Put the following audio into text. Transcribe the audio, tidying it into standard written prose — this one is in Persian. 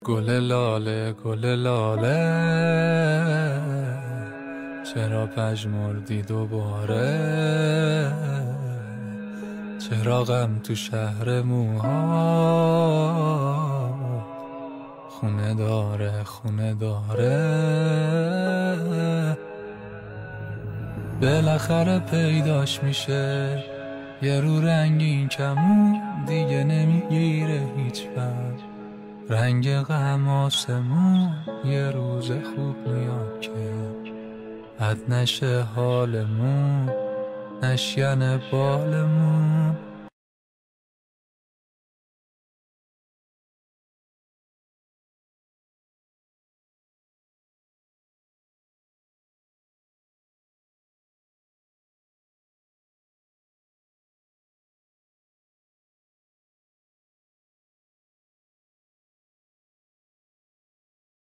گل لاله گل لاله، چرا پژمردی دوباره؟ چرا غم تو شهر موها خونه داره خونه داره؟ بالاخره پیداش میشه یه رو رنگین کمون دیگه نمیگیره هیچ وقت. رنگ غم آسمون یه روز خوب میاد که بد نشه حالمون، نشین بالمون.